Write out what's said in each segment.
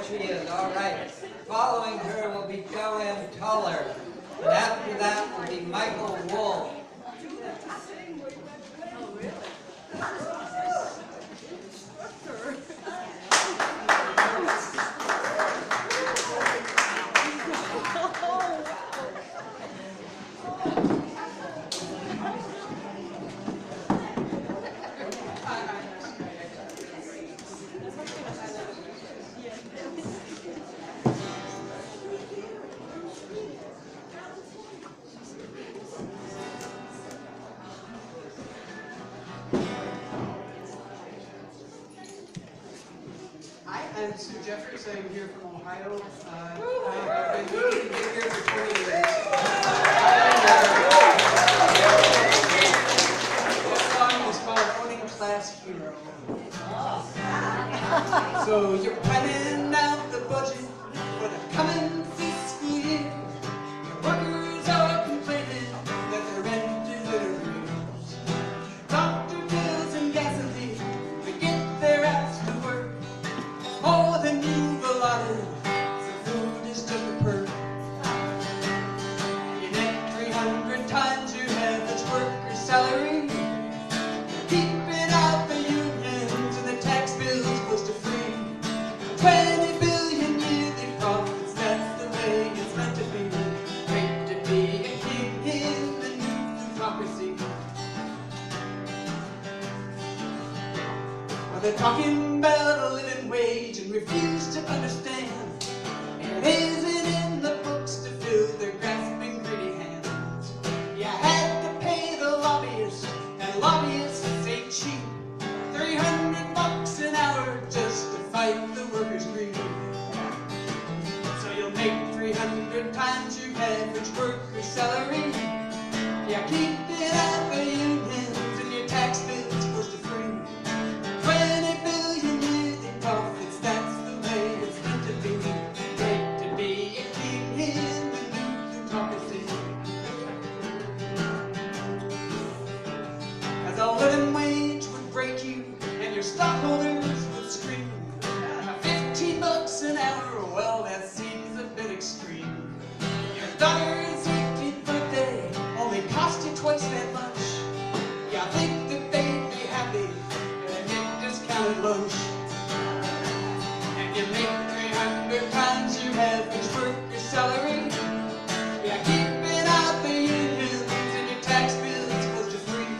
she is. All right. Following her will be Joanne Tuller. And after that will be Michael Wolf. I'm Sue Jeffers. I'm here from Ohio. I've been meaning to get here for 20 years. This song is called Owning Class Hero. So you're planning out the budget for the coming fiscal year. Your workers are complaining that their rent is in arrears. Doctor bills and gasoline to get their ass to work. More than you've allotted, so food is just a perk. You net 300 times your average worker's salary. You're keeping out the unions and the tax bills close to free. 20 billion yearly profits, that's the way it's meant to be. Great to be a king in the new democracy. Well, they're talking about a living wage and refuse to understand. It isn't in the books to fill their grasping, greedy hands. You had to pay the lobbyists, and lobbyists ain't cheap. $300 an hour just to fight the workers' greed. So you'll make 300 times your average worker's salary. You keep it out the unions and your tax bills close to free. 20 billion yearly profits, that's the way it's meant to be. Great to be a king in the new democracy. As a living wage would break you and your stockholders would scream. $15 an hour, well that seems a bit extreme. Your daughter's 18th birthday only cost you twice that much. You think that they'd be happy and get discounted lunch. And you make 300 times your average worker's salary. You keep it out the unions and your tax bills close to free.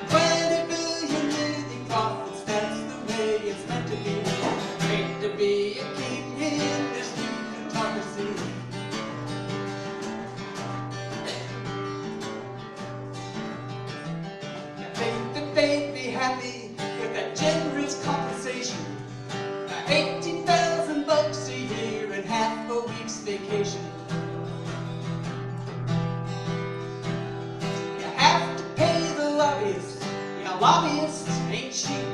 20 billion yearly profits, that's the way it's meant to be. Great to be a king in this new democracy. You think that they'd be happy with that generous compensation. 18,000 bucks a year and half a week's vacation. You have to pay the lobbyists. Yeah, lobbyists ain't cheap.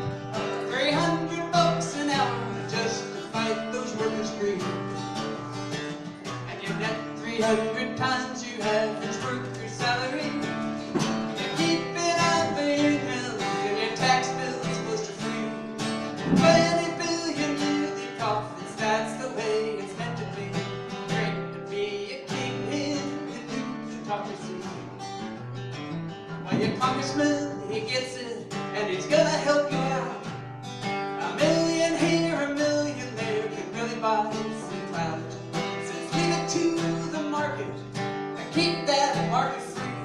300 bucks an hour just to fight those workers' greed. And you net 300 times your average worker's salary. You keep it out the unions and your tax bills close to free. 20 billion yearly profits, that's the way it's meant to be. Great to be a king in the new democracy. Well, your congressman, he gets it, and he's gonna help you out. A million here, a million there, can really buy some clout. Says leave it to the market, and keep that market free.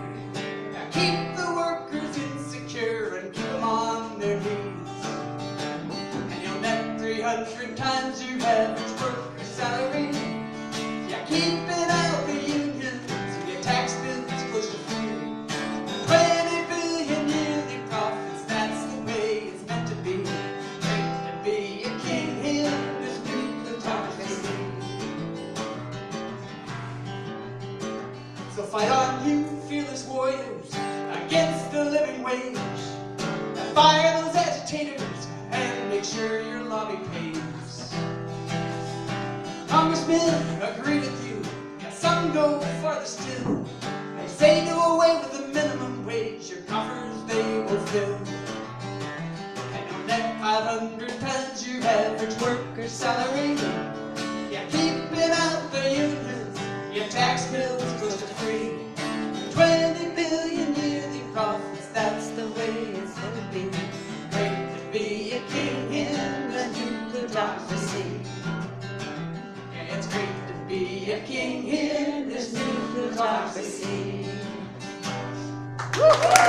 Now keep the workers insecure and keep them on their knees. And you'll net 300 times your average worker's salary. You keep it out the unions and your tax bills close to free. 20 billion yearly profits, that's the way it's meant to be. Great to be a king in this new democracy. So fight on, you fearless warriors, against the living wage. Now fire those agitators and make sure your lobby pays. Congressmen agree with you, yeah, some go farther still. They say do away with the minimum wage, your coffers they will fill. And you'll net 500 times your average worker's salary. democracy. Woo!